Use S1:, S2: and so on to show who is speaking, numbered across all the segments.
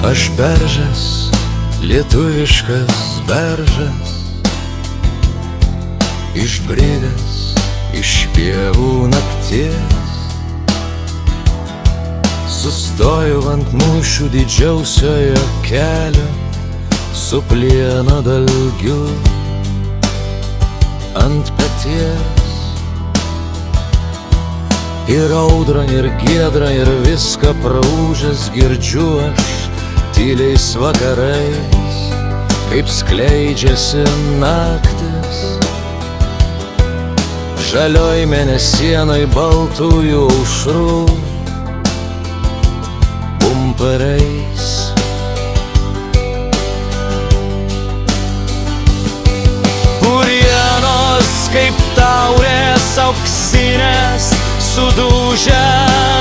S1: Aš beržas, lietuviškas beržas, išbridęs iš pievų nakties. Sustojau ant mūšių didžiausiojo kelio, su plieno dalgiu ant peties. Ir audrą, ir giedrą, ir viską praūžęs girdžiu aš tyliais vakarais, kaip skleidžiasi naktis. Žalioj mėnesienoj baltųjų aušrų pumparais. Purienos kaip taurės auksinės sudužę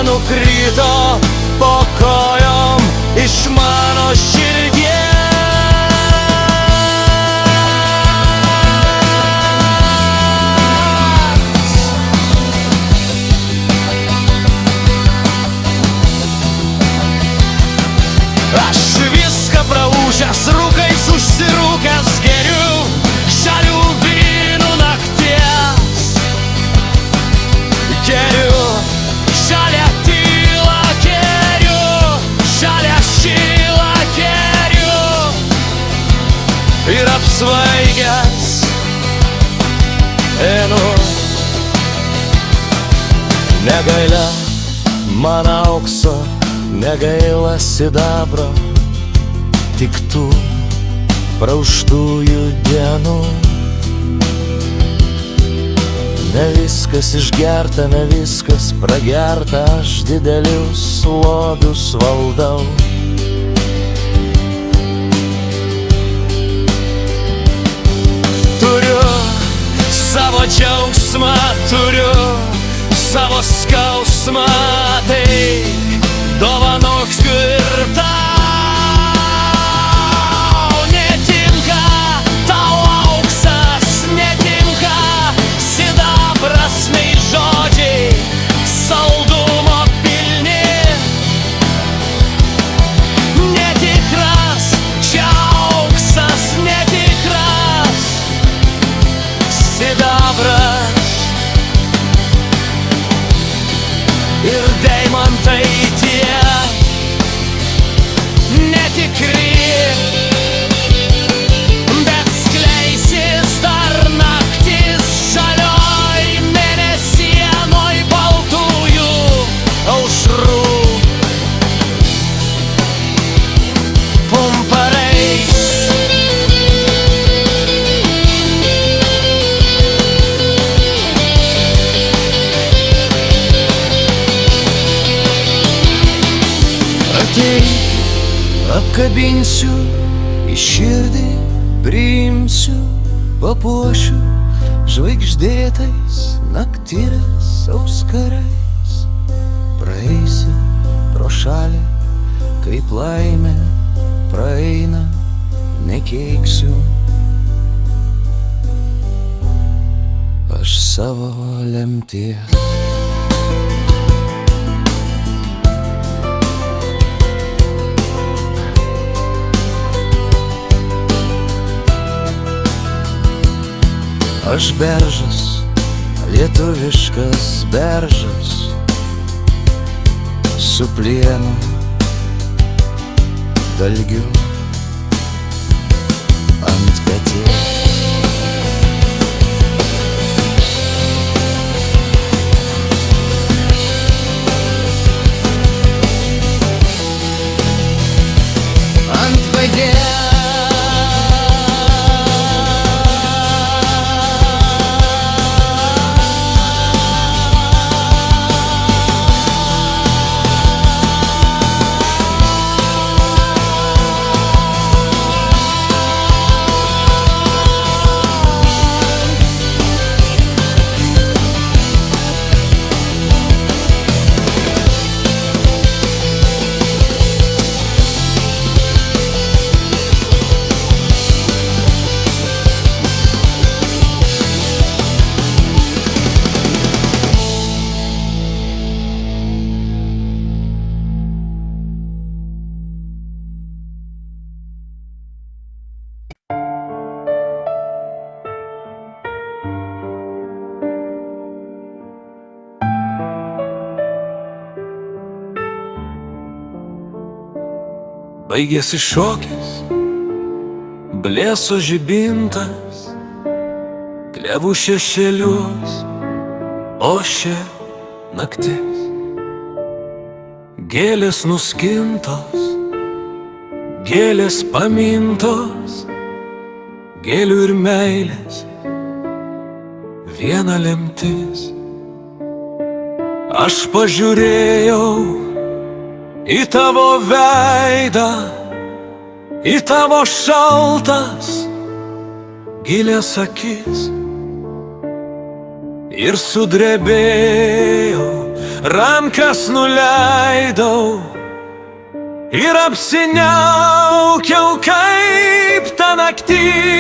S1: nukrito po kojom iš mano širdies. Aš viską praūžęs, rūkais užsirūkęs geriu žalių vynų nakties. Geriu žalią tylą, geriu žalią šilą, geriu. Ir apsvaigęs einu. Negaila man aukso, negaila sidabro, tik tų prauštųjų dienų. Ne viskas išgerta, ne viskas pragerta, aš didelius lobius valdau. Turiu savo džiaugsmą, turiu savo skausmą, tai dovanok ir tau. Netinka tau auksas, netinka sidabras, nei žodžiai saldumo pilni. Netikras čia auksas, netikras sidabras. Ir deimantai tie netikri, bet skleisis dar naktis žalioj mėnesienoj baltųjų aušrų pumparais. Apkabinsiu, į širdį priimsiu, papuošiu žvaigždėtais nakties auskarais. Praeisi pro šalį, kaip laimė praeina, nekeiksiu aš savo lemties. Aš beržas, lietuviškas beržas, su plienu dalgiu ant peties. Ant peties. Baigėsi šokis, blėso žibintas, klevų šešėlius ošė naktis. Gėlės nuskintos, gėlės pamintos, gėlių ir meilės viena lemtis. Aš pažiūrėjau į tavo veidą, į tavo šaltas gilias akis, ir sudrebėjau, rankas nuleidau ir apsiniaukiau kaip ta naktis.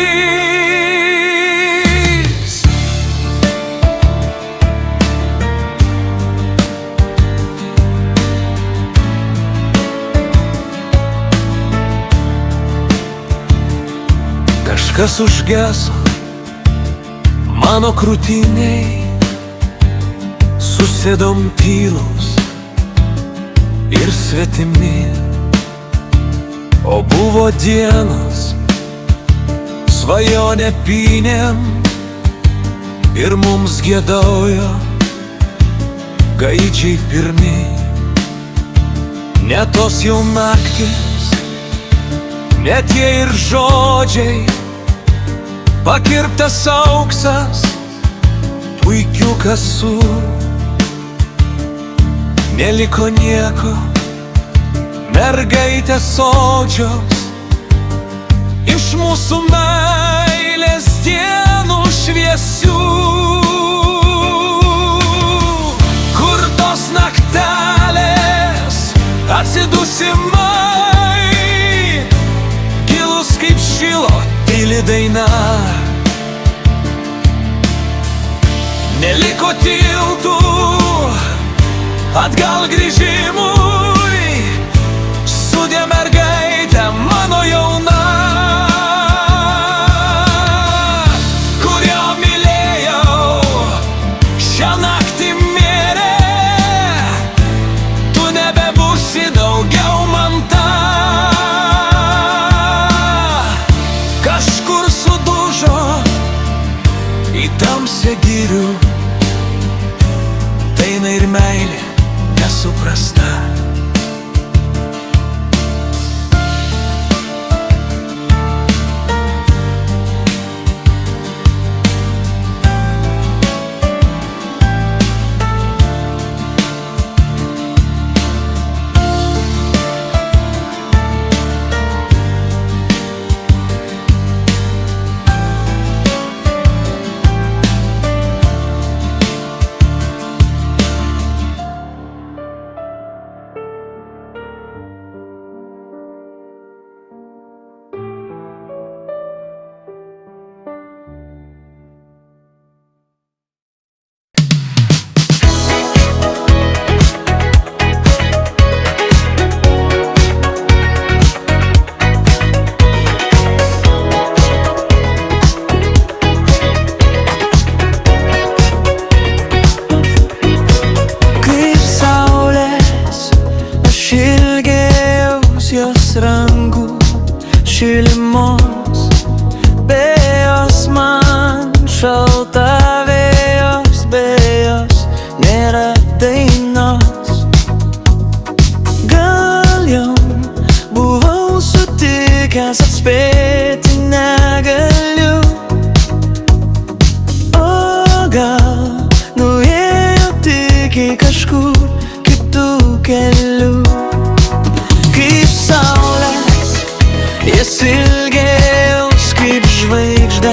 S1: Kažkas užgeso mano krūtiniai, susėdom tylus ir svetimi. O buvo dienos, svajonė pynėm ir mums giedojo gaidžiai pirmi. Ne tos jau naktis, ne tie ir žodžiai, pakirptas auksas, puikių kasų. Neliko nieko, mergaitės sodžios, iš mūsų meilės dienų šviesių. Kur tos naktelės, atsidusimai, gilus kaip šilo tyli daina. Neliko tiltų atgal grįžimui, sudie mergaitė mano jauna, kurio mylėjau, šią naktį mirė, tu nebebūsi daugiau man ta. Kažkur sudužo į tamsią girių, daina ir meilė nesuprasta.
S2: Šilimos, be jos man šalta, vėjos, be jos nėra dainos. Gal jau buvau sutikęs, atspėti negaliu, o gal nuėjo tik į kažkur kitų kelių. Kaip saulės jis ilgėjaus, kaip žvaigždė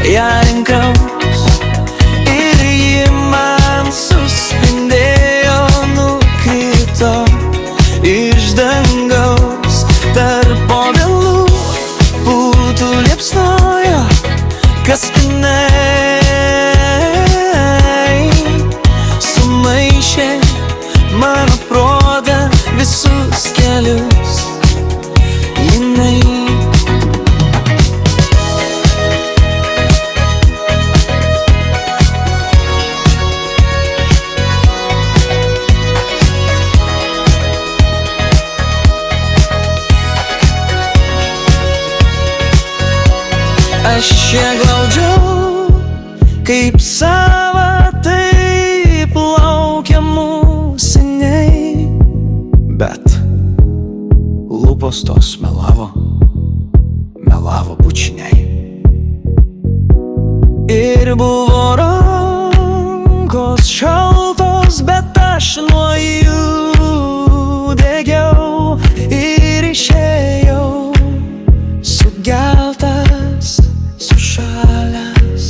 S2: ją rinkaus, ir ji man suspindėjo, nukrito iš dangaus. Tarp obelų būtų liepsnojo kaspinai, sumaišė mano protą visus kelius. Jinai aš čia glaudžiau, kaip sava, taip laukia mūsų seniai. Bet lūpos tos melavo bučiniai. Ir buvo rankos šaltos, bet aš nuo jų degiau ir išėjau sugeltas, sušalęs.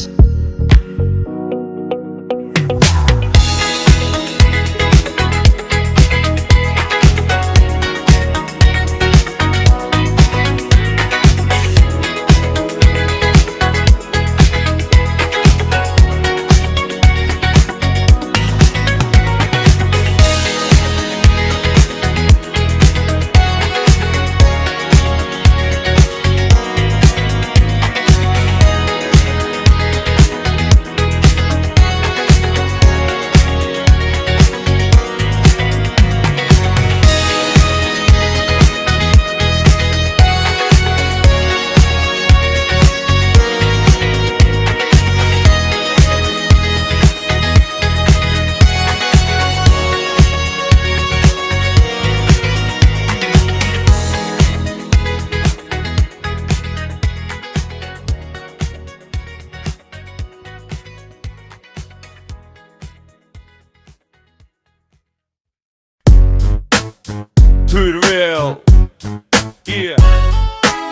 S3: Tu ir vėl,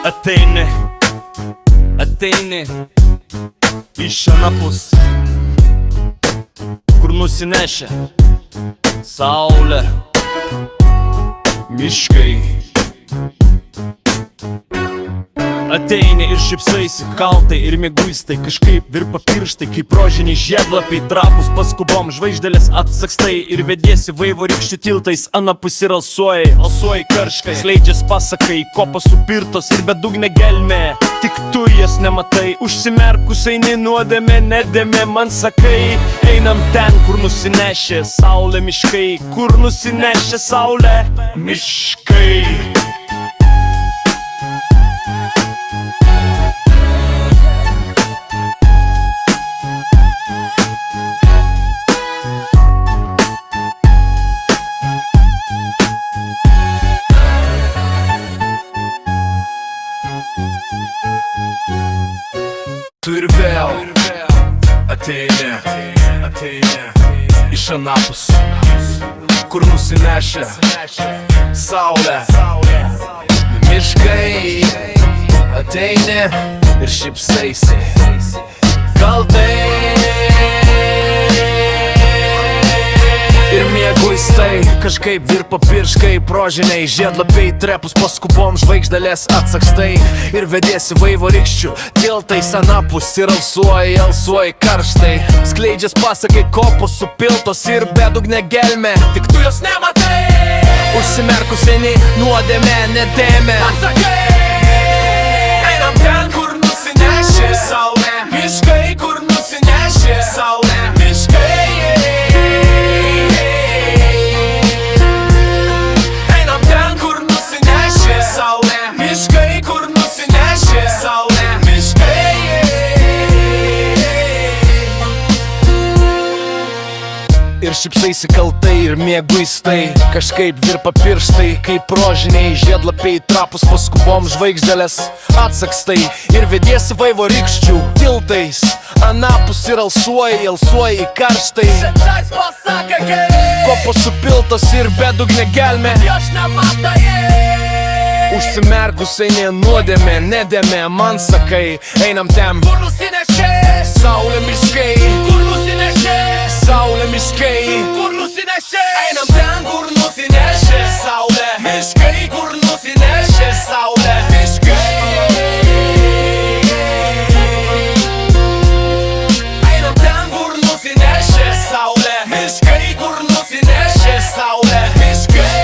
S3: ateini iš anapus, kur nusinešia saulė, miškai. Ateini ir šypsaisi kaltai ir mieguistai, kažkaip virpa pirštai, kaip rožiniai žiedlapiai, trapus paskubom žvaigždėlės atsakstai ir vediesi vaivorykščių tiltais, anapus ir alsuoji karškai, sleidžias pasakai, kopos supirtos ir bedugnė gelmė, tik tu jas nematai, užsimerkus eini nuodėmė, nedėmė, man sakai, einam ten, kur nusinešė saulė, miškai, kur nusinešė saulė, miškai.
S1: Tu ir vėl ateini iš anapus, kur nusinešia saulė, miškai. Ateini ir šypsaisi kaltai ir mieguistai, kažkaip virpa pirškai, rožiniai žiedlapiai, trepus paskubom žvaigždėlės atsakstai ir vediesi vaivorykščių tiltais anapus ir alsuoji karštai, skleidžias pasakai, kopos supiltos ir bedugnė gelmė, tik tu jos nematai, užsimerkus eini nuodėmė, nedėmė, atsakai, einam ten, kur nusinešė saulė, miškai, kur nusinešė saulė, miškai. Miškai, kur nusinešė saulė, miškai. Ir šypsaisi kaltai ir mieguistai, kažkaip virpa pirštai, kaip rožiniai žiedlapiai, trapus paskubom žvaigždėlės atsakstai ir vediesi vaivorykščių tiltais anapus ir alsuoji karštai, kopos supiltos ir bedugnė gelmė, užsimerkus eini nuodėmė, nedėmė, man sakai, einam ten, kur nusinešė saulė, miškai, kur nusinešė saulė, miškai, kur nusinešė, einam ten, kur nusinešė saulė, miškai, kur nusinešė saulė, miškai. Einam ten, kur nusinešė saulė, miškai, kur nusinešė saulė, miškai.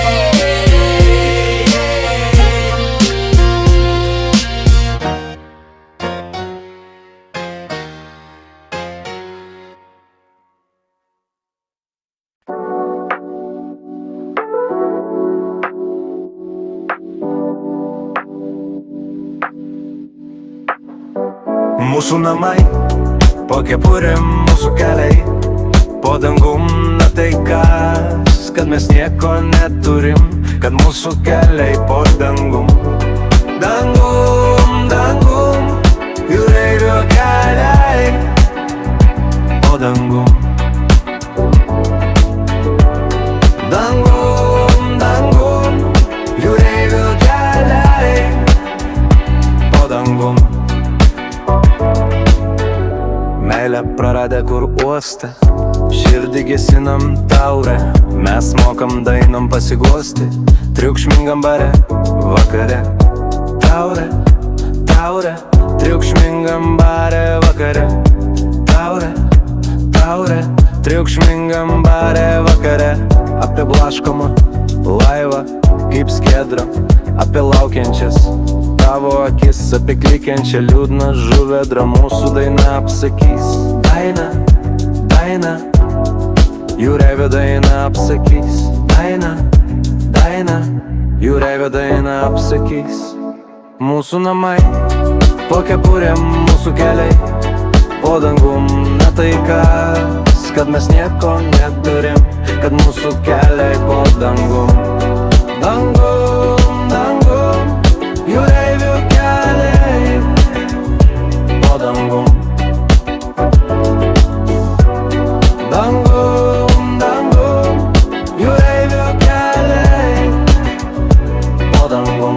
S2: Mūsų namai, po kepurėm mūsų keliai, po dangum, na tai kas, kad mes nieko neturim, kad mūsų keliai po dangum. Dangum, dangum, jūreivio keliai po dangum. Dangum, dangum, jūreivio keliai po dangum. Meilę praradę kur uostą, širdį gesinam taurę, mes mokam dainom pasiguosti, triukšmingam bare vakare. Taurė, taurė, triukšmingam bare vakare. Taurė, taurė, triukšmingam bare vakare. Apie blaškomą laivą kaip skiedro, apie laukiančias tavo akis, apie klikiančią liūdną žuvedrą. Mūsų daina apsakys. Daina, daina, jūreivio daina apsakys. Daina, daina, jūreivio daina apsakys. Mūsų namai, po kepurėm mūsų keliai, po dangum, na tai kas, kad mes nieko neturim, kad mūsų keliai po dangum. Dangum, dangum, jūreivio keliai po dangum. Dangum, dangum, jūreivio keliai po dangum.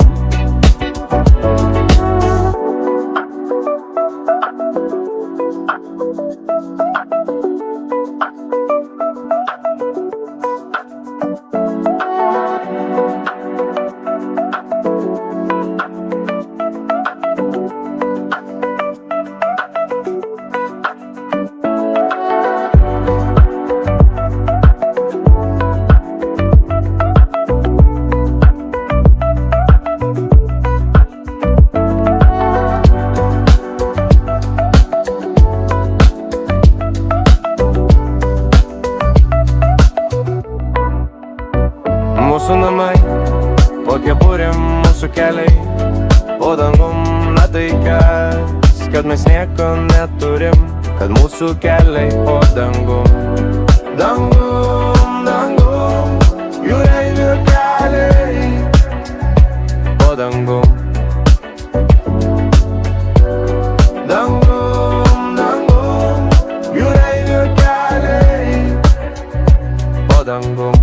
S2: Mūsų namai, po kepurėm mūsų keliai, po dangum, na tai kas, kad mes nieko neturim, kad mūsų keliai po dangum. Dangum, dangum, jūreivio keliai po dangum. Dangum, dangum, jūreivio keliai po dangum.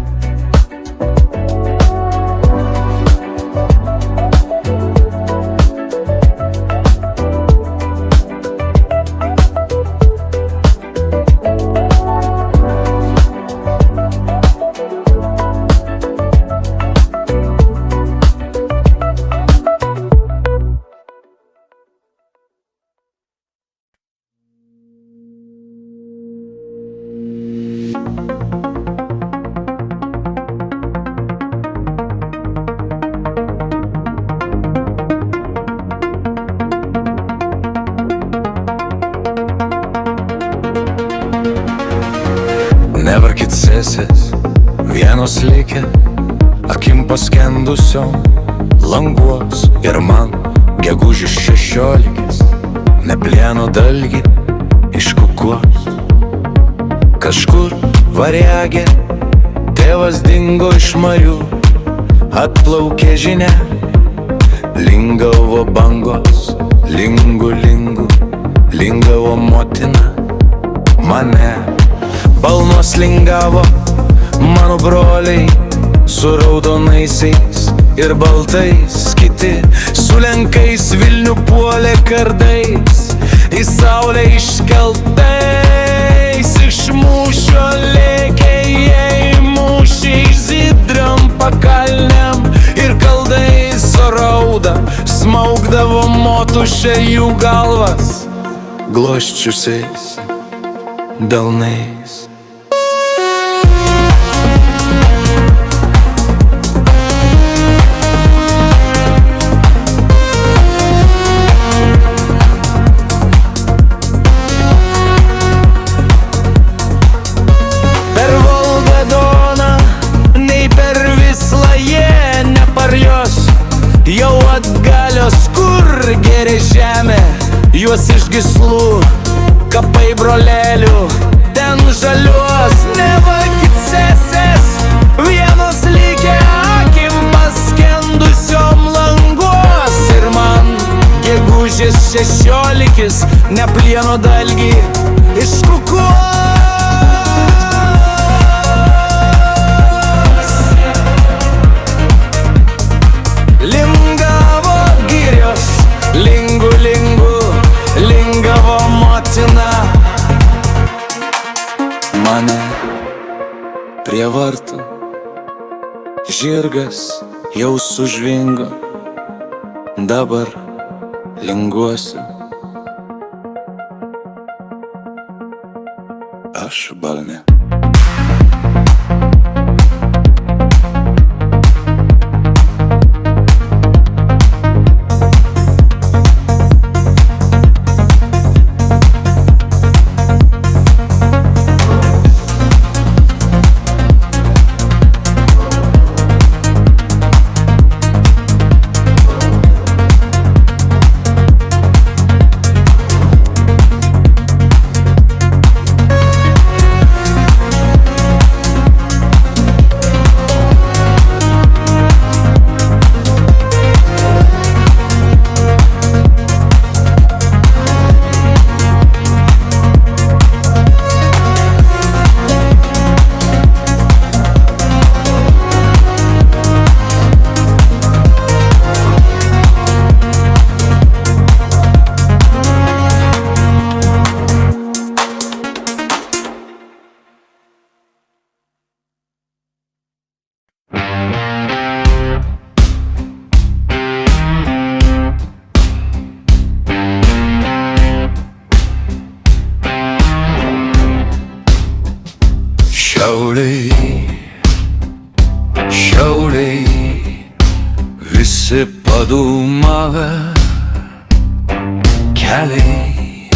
S4: Nevarkit sesės, vienos likę, akim paskendusiom languos. Ir man gegužis 16, ne plieno dalgį iškukuos. Kažkur variagė, tėvas dingo iš marių, atplaukė žinia, lingavo bangos, lingu, lingu, lingavo motina mane. Balnos lingavo mano broliai, su raudonaisiais ir baltais, kiti su lenkais Vilnių puolė kardais, į saulę iškeltais. Iš mūšio lėkė jie į mūšį, žydram pakalniam ir kaldais, o rauda smaugdavo motušė jų galvas, glosčiusiais delnais.
S2: Jau atgalios, kur geri žemė,
S4: juos iš gyslų, kapai brolelių, ten žaliuos nevakit sesės, vienos likę akim paskendusiom languos. Ir man gegužės 16 ne plieno dalgį iškukuos. Lingavo girios, lingu, lingavo motina. Mane prie vartų žirgas jau sužvingo, dabar linguosiu aš balne. Šiauliai, visi padūmavę keliai,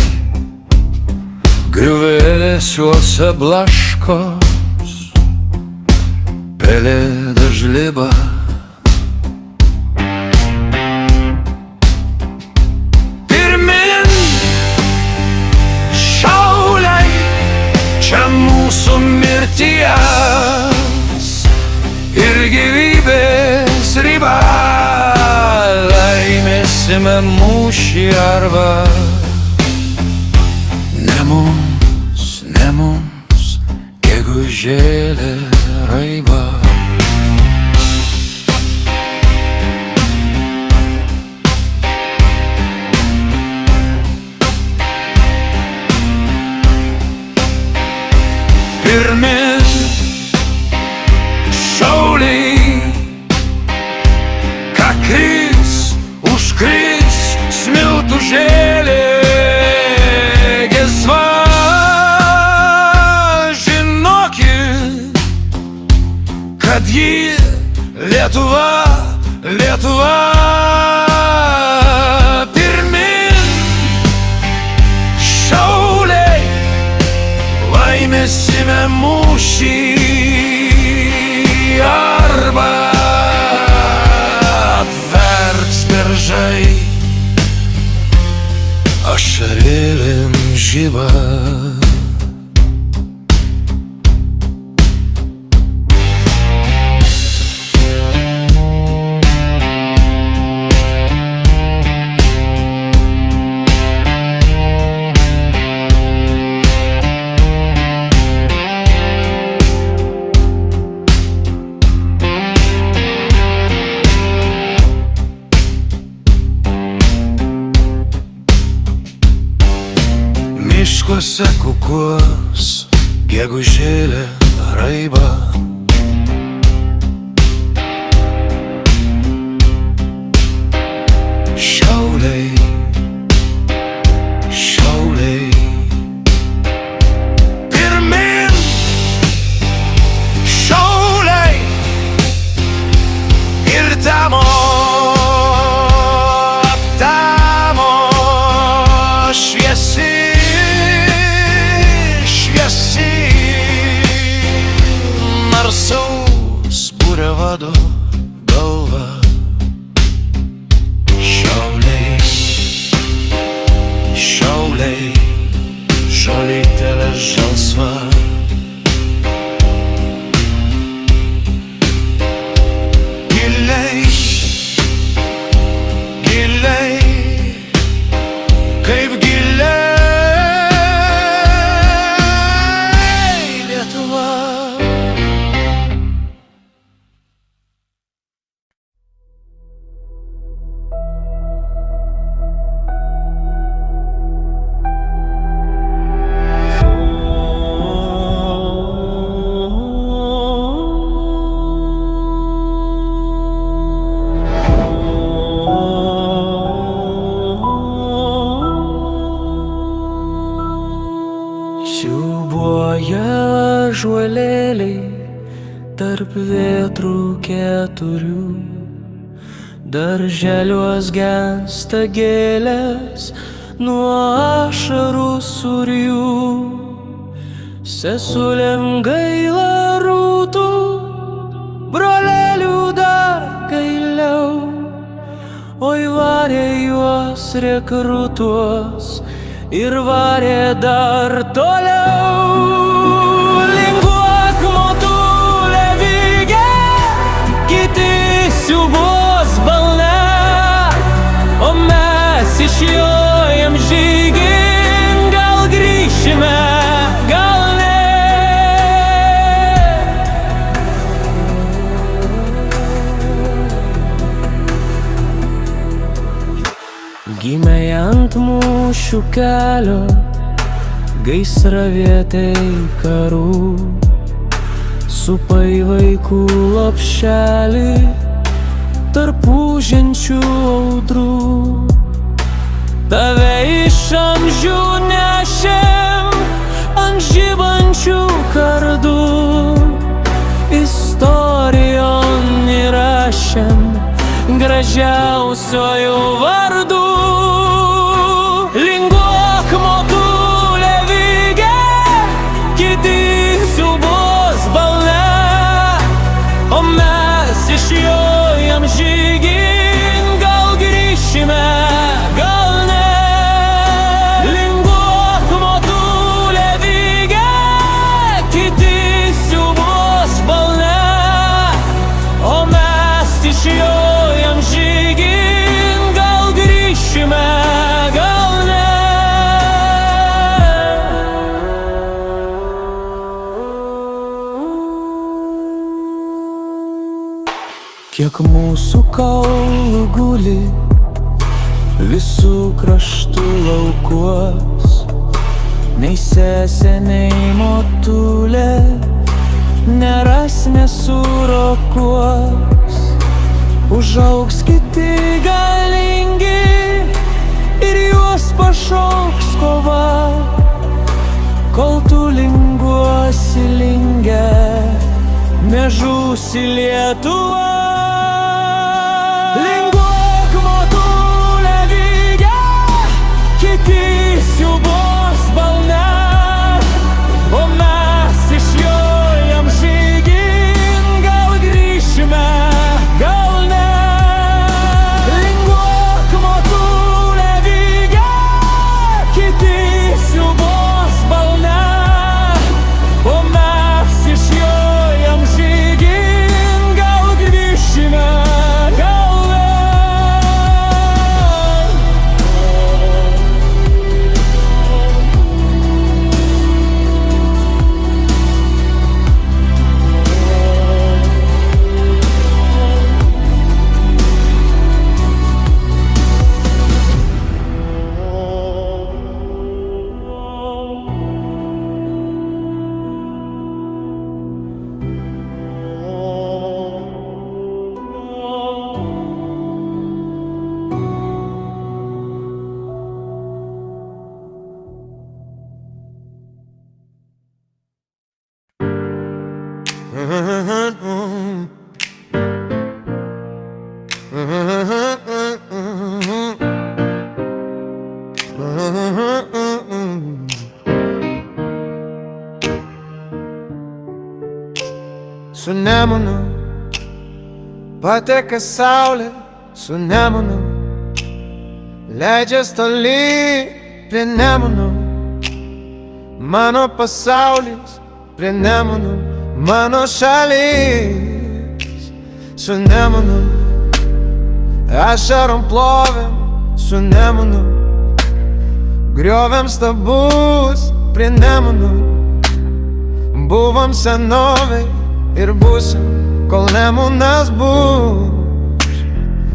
S4: griuvėsiuose blaškos, pelėda žliba. Pirmin, Šiauliai, čia mūsų mirties ir gyvybės riba. Laimėsime mūšį arba ne mums, gegužėlė raiba. Pirmin, Šiauliai, ką kris, užkris smiltų žėlė gesva. Žinokit, kad ji Lietuva, Lietuva. Pirmin, Šiauliai, laimėsime mūšį arba apverks beržai ašarėlėm žiba. Miškuose kukuos gegužėlė raiba. Šiauliai, Šiauliai, pirmin, Šiauliai ir tamo šviesi.
S5: vėtrų keturių. Darželiuos gęsta gėlės nuo ašarų sūrių. Sesulėm gaila rūtų, brolelių dar gailiau. Oi varė juos rekrutuos ir varė dar toliau. Linguok motulė vygė, kiti siubos balne, o mes išjojam žygin, gal grįšime, gal ne. Gimė ant mūšių kelio gaisravietei karų, supai vaikų lopšelį tarp ūžiančių audrų. Tave iš amžių nešėm ant žibančių kardų, istorijon įrašėm gražiausiojų vardų. Linguok motulė vygė, kiti siubos balne, o mes išjojam žygin, gal grįšime, gal ne. Linguok motulė vygė, kiti siubos balne, o mes išjojam žygin, gal grįšime, gal ne. Kiek mūsų kaulų guli visų kraštų laukuos, nei sesė, nei motulė neras, nesurokuos. Užaugs kiti galingi ir juos pašauks kova, kol tu linguosi linge, nežūsi Lietuva. Linguok motulė vygė, kiti siubos balne, o mes išjojam žygin, gal grįšime, gal ne. Linguok motulė vygė, kiti siubos balne, o mes išjojam žygin, gal grįšime, gal ne.
S2: Su Nemunu pateka saulė, su Nemunu leidžias toli prie Nemuno. Mano pasaulis prie Nemuno, mano šalis su Nemunu. Ašarom plovėm su Nemunu, griovėm stabus prie Nemuno. Buvom senovėj ir būsim, kol Nemunas bus.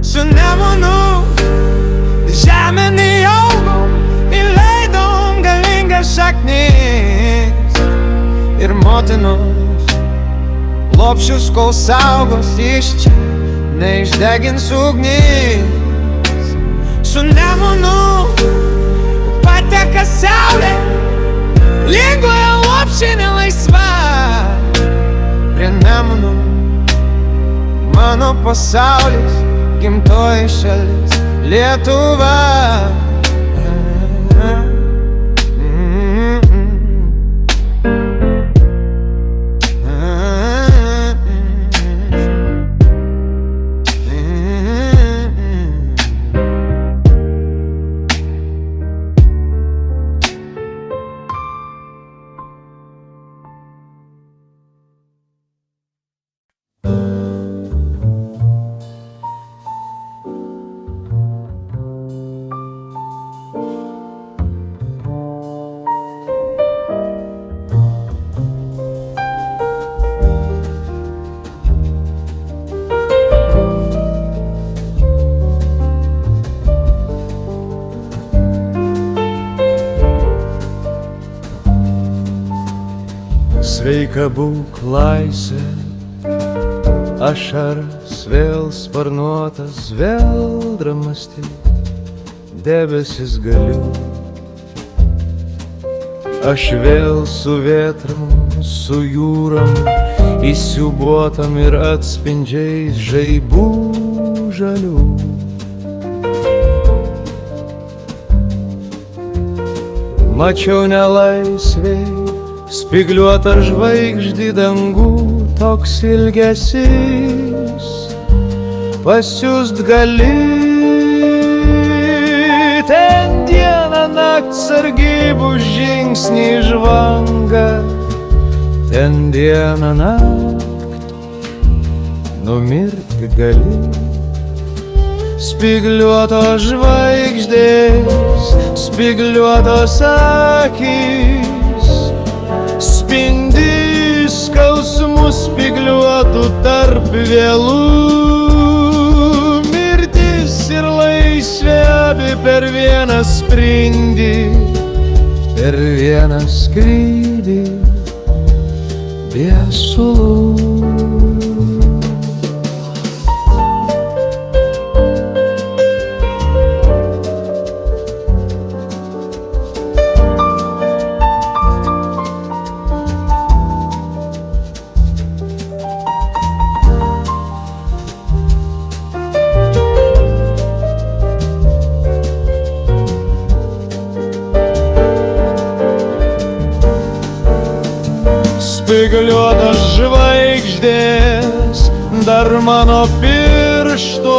S2: Su Nemunu žemėn įaugom, įleidom galingas šaknis ir motinos lopšius, kol saugos iš čia neišdegins ugnis. Su Nemunu pateka saulė, linguoja lopšinė laisva prie Nemuno. mano pasaulis, gimtoji šalis Lietuva. Sveika būk laisvė, ašaras vėl sparnuotas, vėl dramasti, debesis galiu. Aš vėl su vėtram, su jūram, įsiūbuotam ir atspindžiais žaibų žalių. Mačiau nelaisvėj spygliuotą žvaigždį dangų, toks ilgesys pasiųst gali. Ten dieną nakt sargybų žingsnį žvanga, ten dieną nakt numirti gali. Spygliuotos žvaigždės, spygliuotos akys, spindi skausmų spygliuotų tarp vėlų. Mirtis ir laisvė abi per vieną sprindį, per vieną skrydį viesulų. Spygliuotos žvaigždės dar mano pirštuos,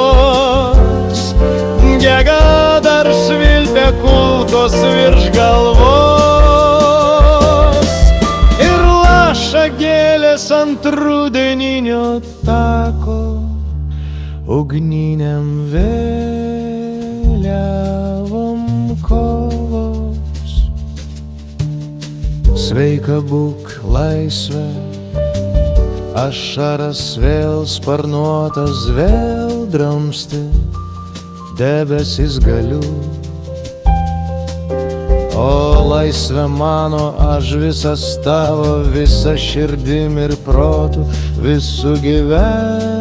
S2: jėga dar švilpia kulkos virš galvos ir laša gėlės ant rudeninio tako ugniniam vėliavom kovos. Sveika būk laisvė, ašaras vėl sparnuotas, vėl dramsti, debesis galiu. O laisvė mano, aš visas tavo, visa širdim ir protu, visų gyvenimų